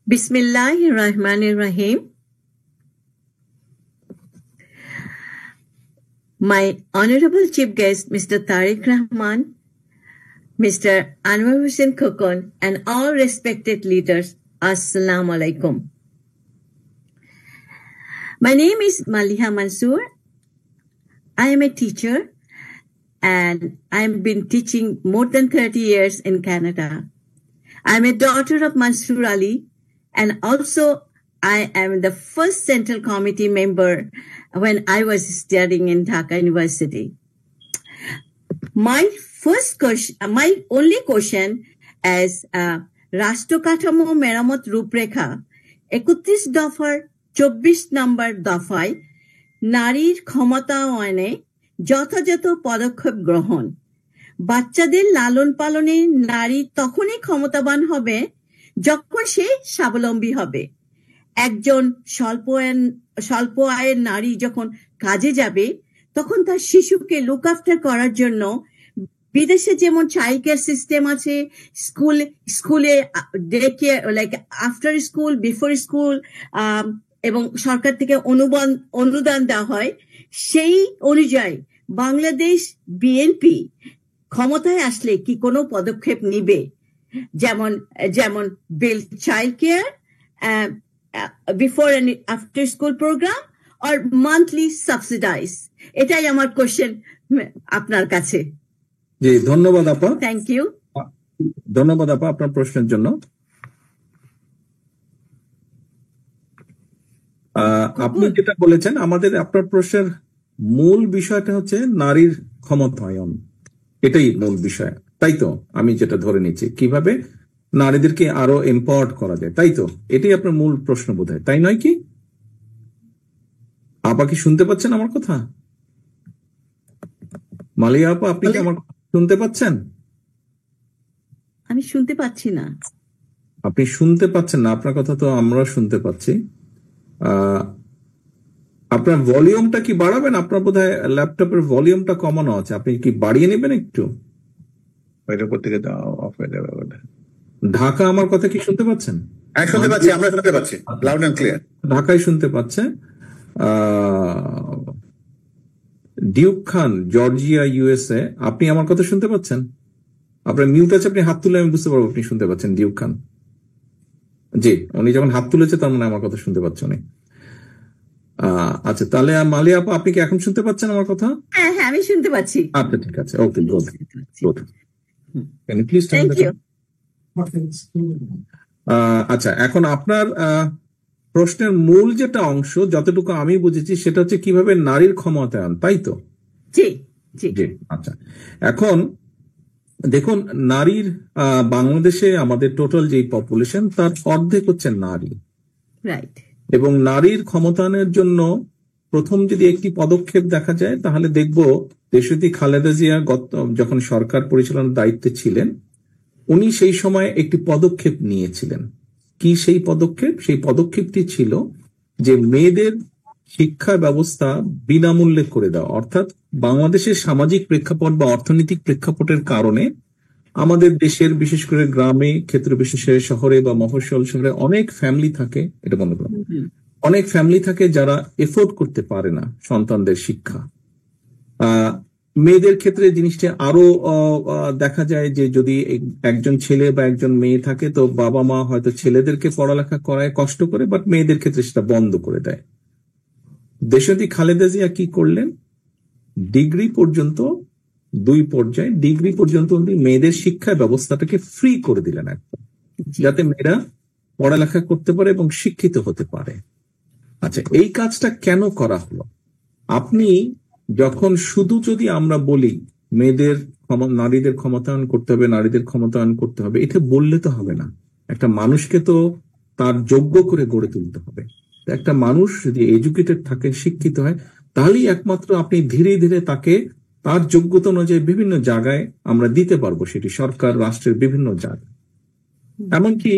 Bismillahirrahmanirrahim. My Honorable Chief Guest, Mr. Tariq Rahman, Mr. Anwar Hussain Khokon, and all respected leaders, Assalamu alaikum. My name is Maliha Mansoor. I am a teacher and I've been teaching more than 30 years in Canada. I'm a daughter of Mansoor Ali, and also I am the first Central Committee member when I was studying in Dhaka University. My only question is Rashtra Kathamo Meramot Ruprekha 31 দফার 24 নম্বর দফায় নারীর ক্ষমতায়নে যথাযথ পদক্ষেপ গ্রহণ। বাচ্চাদের লালন পালনে নারী তখনই ক্ষমতাবান হবে যখন সে স্বাবলম্বী হবে। একজন স্বল্প আয়ের নারী যখন কাজে যাবে তখন তার শিশুকে লুক আফটার করার জন্য বিদেশে যেমন চাইল্ড কেয়ার সিস্টেম আছে, স্কুলে day care like after school, before school, এবং সরকার থেকে অনুদান দেওয়া হয়। সেই অনুযায়ী বাংলাদেশ বিএনপি ক্ষমতায় আসলে কি কোনো পদক্ষেপ নিবে? যেমন বিল child care, before and after school programme, আর মান্থলি সাবসিডাইজ। এটাই আমার কোশ্চেন আপনার কাছে। জি, ধন্যবাদ আপা। Thank you. ধন্যবাদ আপা আপনার প্রশ্নের জন্য। আপনি যেটা বলেছেন, আমাদের আপনার প্রশ্নের মূল বিষয়টা হচ্ছে নারীর ক্ষমতায়ন, এটাই মূল বিষয়, তাই তো? আমি যেটা ধরে নিচ্ছি কিভাবে নারীদেরকে আরো এম্পাওয়ার্ড করা যায়, তাই তো? এটাই আপনার মূল প্রশ্ন বোধহয়, তাই নয় কি? আপা কি শুনতে পাচ্ছেন আমার কথা? মালিয়া আপা, আপনি কি আমার শুনতে পাচ্ছেন? আমি শুনতে পাচ্ছি না। আপনি শুনতে পাচ্ছেন না? আপনার কথা তো আমরা শুনতে পাচ্ছি। আপনার ভলিউমটা কি বাড়াবেন? আপনার বোধহয় ল্যাপটপের ভলিউমটা কমানো আছে, আপনি কি বাড়িয়ে নেবেন একটু? ঢাকা আমার কথা কি শুনতে পাচ্ছেন? শুনতে পাচ্ছি, আমরা শুনতে পাচ্ছি লাউড এন্ড ক্লিয়ার। ঢাকায় শুনতে পাচ্ছে। ডিউক খান, জর্জিয়া, ইউএসএ, আপনি আমার কথা শুনতে পাচ্ছেন? আপনার মিউট আছে, আপনি হাত তুলে আমি বুঝতে পারবো আপনি শুনতে পাচ্ছেন। ডিউক খান জি, উনি যখন হাত তুলেছে তার মানে আমার কথা শুনতে পাচ্ছে উনি। আচ্ছা, তাহলে মালিয়া আপা, আপনি কি এখন শুনতে পাচ্ছেন আমার কথা? হ্যাঁ, আমি শুনতে পাচ্ছি। আচ্ছা, ঠিক আছে, okay, good good. Can you please thank you. আচ্ছা, এখন আপনার প্রশ্নের মূল যেটা অংশ, যতটুকু আমি বুঝেছি, সেটা হচ্ছে কিভাবে নারীর ক্ষমতায়ন, তাই তো? জি জি জি। আচ্ছা, এখন দেখুন, নারীর বাংলাদেশে আমাদের টোটাল যে পপুলেশন তার অর্ধেক হচ্ছে নারী, রাইট। এবং নারীর ক্ষমতায়নের জন্য প্রথম যদি একটি পদক্ষেপ দেখা যায় তাহলে দেখব দেশনেত্রী খালেদা জিয়া যখন সরকার পরিচালনার দায়িত্বে ছিলেন, উনি সেই সময় একটি পদক্ষেপ নিয়েছিলেন। কি সেই পদক্ষেপ? সেই পদক্ষেপটি ছিল যে মেয়েদের শিক্ষা ব্যবস্থা বিনামূল্যে করে দেওয়া। অর্থাৎ বাংলাদেশের সামাজিক প্রেক্ষাপট বা অর্থনৈতিক প্রেক্ষাপটের কারণে আমাদের দেশের বিশেষ করে গ্রামে, ক্ষেত্র বিশেষে শহরে বা মফস্বল শহরে অনেক ফ্যামিলি থাকে, এটা বন্ধ করলাম, অনেক ফ্যামিলি থাকে যারা এফোর্ড করতে পারে না সন্তানদের শিক্ষা। মেয়েদের ক্ষেত্রে জিনিসটা আরো দেখা যায় যে যদি একজন ছেলে বা একজন মেয়ে থাকে তো বাবা মা হয়তো ছেলেদেরকে পড়ালেখা করায় কষ্ট করে, বাট মেয়েদের ক্ষেত্রে সেটা বন্ধ করে দেয়। দেশনেত্রী খালেদা জিয়া কি করলেন? ডিগ্রি পর্যন্ত, 2 পর্যায়ে ডিগ্রি পর্যন্ত মেয়েদের শিক্ষা ব্যবস্থাটাকে ফ্রি করে দিলেন একদম, যাতে মেয়েরা পড়ালেখা করতে পারে এবং শিক্ষিত হতে পারে। আচ্ছা, এই কাজটা কেন করা হলো? আপনি যখন শুধু যদি আমরা বলি নারীদের ক্ষমতায়ন করতে হবে, নারীদের ক্ষমতায়ন করতে হবে, এটা বললে তো হবে না। একটা মানুষকে তো তার যোগ্য করে গড়ে তুলতে হবে। একটা মানুষ যদি এডুকেটেড থাকে, শিক্ষিত হয়, তাহলেই একমাত্র আপনি ধীরে ধীরে তাকে তার যোগ্যতা অনুযায়ী বিভিন্ন জায়গায় আমরা দিতে পারবো, সেটি সরকার, রাষ্ট্রের বিভিন্ন জায়গায়। এমনকি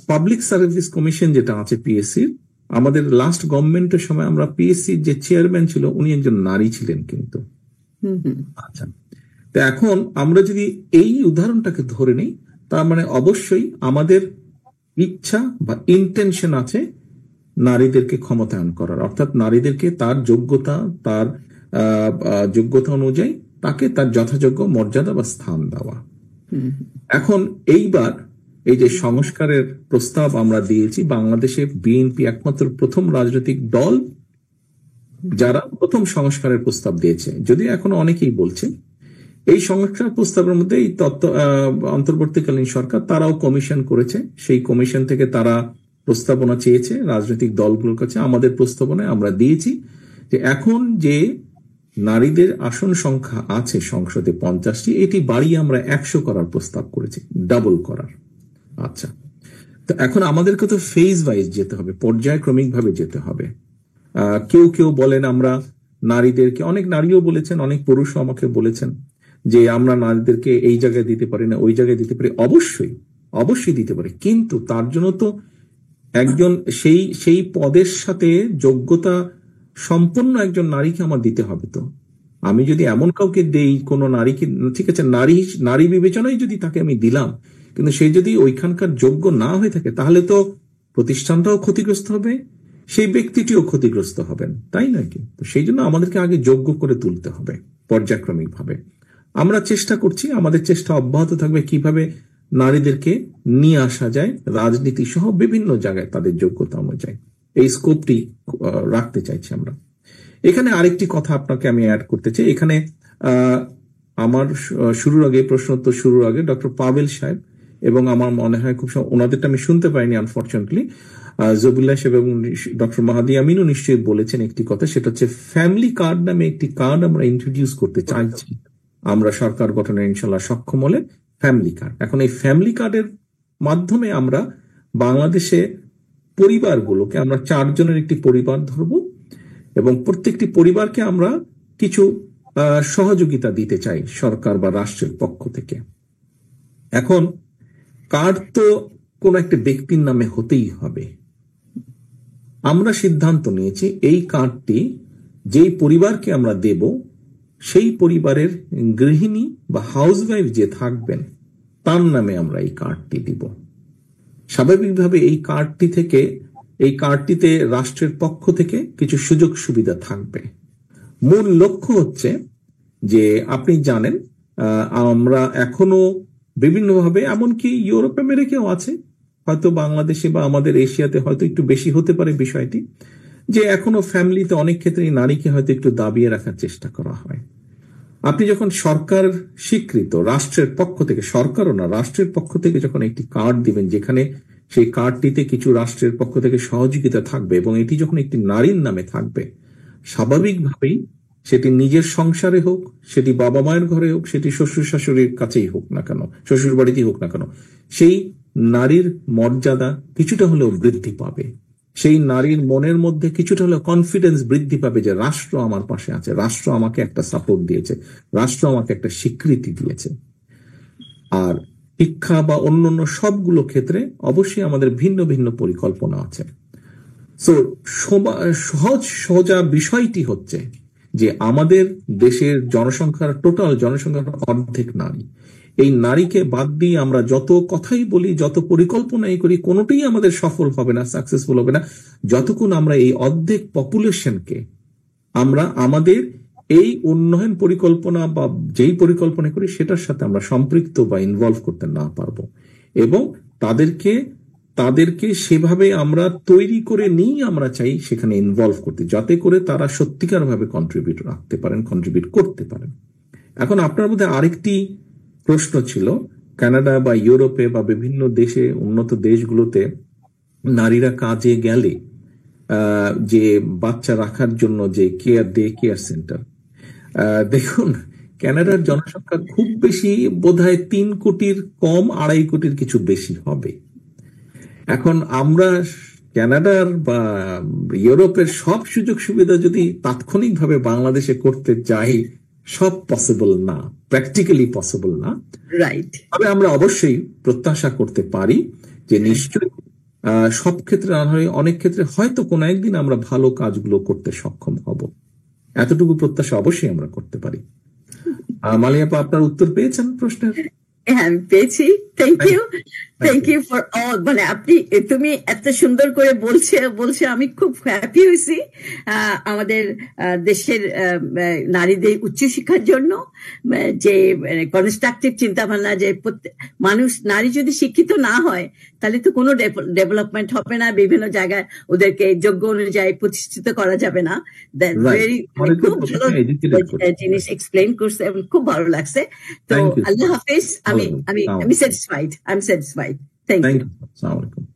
পাবলিক সার্ভিস কমিশন যেটা আছে পিএসসি, আমাদের লাস্ট গভর্নমেন্টের সময় আমরা পিএসসি যে চেয়ারম্যান ছিল উনি একজন নারী ছিলেন কিন্তু। আচ্ছা, তো এখন আমরা যদি এই উদাহরণটাকে ধরে নিই, তার মানে অবশ্যই আমাদের ইচ্ছা বা ইন্টেনশন আছে নারীদেরকে ক্ষমতায়ন করার, অর্থাৎ নারীদেরকে তার যোগ্যতা, তার যোগ্যতা অনুযায়ী তাকে তার যথাযোগ্য মর্যাদা বা স্থান দেওয়া। এখন এইবার এই যে সংস্কারের প্রস্তাব আমরা দিয়েছি, বাংলাদেশে বিএনপি একমাত্র প্রথম রাজনৈতিক দল যারা প্রথম সংস্কারের প্রস্তাব দিয়েছে, যদিও এখনো অনেকেই বলছে। এই সংস্কার প্রস্তাবের মধ্যে এই অন্তর্বর্তীকালীন সরকার তারাও কমিশন করেছে, সেই কমিশন থেকে তারা প্রস্তাবনা চেয়েছে রাজনৈতিক দলগুলোর কাছে। আমাদের প্রস্তাবনায় আমরা দিয়েছি যে এখন যে নারীদের আসন সংখ্যা আছে সংসদে 50টি, এটি বাড়িয়ে আমরা 100 করার প্রস্তাব করেছি, ডাবল করার। আচ্ছা, তো এখন আমাদেরকে তো ফেজ ওয়াইজ যেতে হবে, পর্যায়ক্রমিক ভাবে যেতে হবে। কেউ কেউ বলেন আমরা নারীদেরকে, অনেক নারীও বলেছেন, অনেক পুরুষও আমাকে বলেছেন যে আমরা নারীদেরকে এই জায়গায় দিতে পারি না, ওই জায়গায় দিতে পারি। অবশ্যই অবশ্যই দিতে পারি, কিন্তু তার জন্য তো একজন সেই পদের সাথে যোগ্যতা সম্পন্ন একজন নারীকে আমার দিতে হবে। তো আমি যদি এমন কাউকে দেই, কোন নারীকে, ঠিক আছে, নারী বিবেচনায় যদি তাকে আমি দিলাম, কিন্তু সে যদি ওইখানকার যোগ্য না হয়ে থাকে, তাহলে তো প্রতিষ্ঠানটাও ক্ষতিগ্রস্ত হবে, সেই ব্যক্তিটিও ক্ষতিগ্রস্ত হবেন, তাই নাকি? তো সেই জন্য আমাদেরকে আগে যোগ্য করে তুলতে হবে পর্যায়ক্রমিক ভাবে। আমরা চেষ্টা করছি, আমাদের চেষ্টা অব্যাহত থাকবে কিভাবে নারীদেরকে নিয়ে আসা যায় রাজনীতি সহ বিভিন্ন জায়গায় তাদের যোগ্যতা অনুযায়ী। এই স্কোপটি রাখতে চাইছি আমরা। এখানে আরেকটি কথা আপনাকে আমি অ্যাড করতে চাই। এখানে আমার শুরুর আগে, প্রশ্নোত্তর শুরুর আগে ডক্টর পাভেল সাহেব এবং আমার মনে হয় খুব ওনাদেরটা আমি শুনতে পাইনি আনফরচুনেটলি, জবিল্লাহ সাহেব এবং ডক্টর মাহাদি আমিনও নিশ্চয়ই বলেছেন একটি কথা, সেটা হচ্ছে ফ্যামিলি কার্ড নামে একটি কার্ড আমরা ইন্ট্রোডিউস করতে চাইছি আমরা সরকার গঠনের ইনশাল্লাহ সক্ষম হলে। ফ্যামিলি কার্ড, এখন এই ফ্যামিলি কার্ডের মাধ্যমে আমরা বাংলাদেশে পরিবারগুলোকে, আমরা 4 জনের একটি পরিবার ধরব এবং প্রত্যেকটি পরিবারকে আমরা কিছু সহযোগিতা দিতে চাই সরকার বা রাষ্ট্রের পক্ষ থেকে। এখন কার্ড তো কোন একটা ব্যক্তির নামে হতেই হবে। আমরা সিদ্ধান্ত নিয়েছি এই কার্ডটি যেই পরিবারকে আমরা দেব, সেই পরিবারের গৃহিণী বা হাউসওয়াইফ যে থাকবেন তার নামে আমরা এই কার্ডটি দিব। স্বাভাবিকভাবে এই কার্ডটিতে রাষ্ট্রের পক্ষ থেকে কিছু সুযোগ সুবিধা থাকবে। মূল লক্ষ্য হচ্ছে যে আপনি জানেন আমরা এখনো বিভিন্নভাবে, এমনকি ইউরোপ আমেরিকাও আছে, হয়তো বাংলাদেশে বা আমাদের এশিয়াতে হয়তো একটু বেশি হতে পারে বিষয়টি, যে এখনো ফ্যামিলিতে অনেক ক্ষেত্রে নারীকে হয়তো একটু দাবিয়ে রাখার চেষ্টা করা হয়। আপনি যখন সরকার স্বীকৃত রাষ্ট্রের পক্ষ থেকে, সরকারও না রাষ্ট্রের পক্ষ থেকে যখন একটি কার্ড দিবেন, যেখানে সেই কার্ডটিতে কিছু রাষ্ট্রের পক্ষ থেকে সহযোগিতা থাকবে এবং এটি যখন একটি নারীর নামে থাকবে, স্বাভাবিকভাবেই সেটি নিজের সংসারে হোক, সেটি বাবা মায়ের ঘরে হোক, সেটি শ্বশুর শাশুড়ির কাছেই হোক না কেন, শ্বশুর বাড়িতেই হোক না কেন, সেই নারীর মর্যাদা কিছুটা হলেও বৃদ্ধি পাবে। সেই নারীর মনের মধ্যে কিছুটা হলেও কনফিডেন্স বৃদ্ধি পাবে যে রাষ্ট্র আমার পাশে আছে, রাষ্ট্র আমাকে একটা সাপোর্ট দিয়েছে, রাষ্ট্র আমাকে একটা স্বীকৃতি দিয়েছে। আর শিক্ষা বা অন্যান্য সবগুলো ক্ষেত্রে অবশ্যই আমাদের ভিন্ন ভিন্ন পরিকল্পনা আছে। সহজ সোজা বিষয়টি হচ্ছে যে আমাদের দেশের জনসংখ্যার, টোটাল জনসংখ্যার অর্ধেক নারী। এই নারীকে বাদ দিয়ে আমরা যত কথাই বলি, যত পরিকল্পনাই করি, কোনোটাই আমাদের সফল হবে না, সাকসেসফুল হবে না, যতক্ষণ আমরা এই অর্ধেক পপুলেশনকে আমরা আমাদের এই উন্নয়ন পরিকল্পনা বা যেই পরিকল্পনা করি সেটার সাথে আমরা সম্পৃক্ত বা ইনভলভ করতে না পারবো। এবং তাদেরকে সেভাবে আমরা তৈরি করে নিয়ে আমরা চাই সেখানে ইনভলভ করতে, যাতে করে তারা সত্যিকার ভাবে কন্ট্রিবিউট রাখতে পারেন, কন্ট্রিবিউট করতে পারেন। এখন আপনার মধ্যে আরেকটি প্রশ্ন ছিল, কানাডা বা ইউরোপে বা বিভিন্ন দেশে, উন্নত দেশগুলোতে নারীরা কাজে গেলে যে বাচ্চা রাখার জন্য যে কেয়ার সেন্টার, দেখুন কানাডার জনসংখ্যা খুব বেশি, বোধহয় 3 কোটির কম, 2.5 কোটির কিছু বেশি হবে। এখন আমরা কানাডার বা ইউরোপের সব সুযোগ সুবিধা যদি তাৎক্ষণিকভাবে বাংলাদেশে করতে যাই, সব পসিবল না, প্র্যাকটিক্যালি পসিবল না। রাইট। তবে আমরা অবশ্যই প্রত্যাশা করতে পারি যে নিশ্চয়ই সব ক্ষেত্রে না হয় অনেক ক্ষেত্রে হয়তো কোনো একদিন আমরা ভালো কাজগুলো করতে সক্ষম হব, এতটুকু প্রত্যাশা অবশ্যই আমরা করতে পারি। মালিয়াপা, আপনার উত্তর পেয়েছেন প্রশ্নের? হ্যাঁ, আমি পেয়েছি। Thank you thank you for all. মানে তুমি এত সুন্দর করে বলছে আমি খুব হ্যাপি হয়েছি আমাদের দেশের নারীদের উচ্চশিক্ষার জন্য, যে কনস্ট্রাকটিভ চিন্তা ভাবনা, যে নারী যদি শিক্ষিত না হয় তাহলে তো কোনো ডেভেলপমেন্ট হবে না, বিভিন্ন জায়গায় ওদেরকে যোগ্য অনুযায়ী প্রতিষ্ঠিত করা যাবে না। খুব ভালো জিনিস এক্সপ্লেন করছে এবং খুব ভালো লাগছে। তো আল্লাহ হাফিজ। আমি satisfied. Thank you. Assalamu alaikum.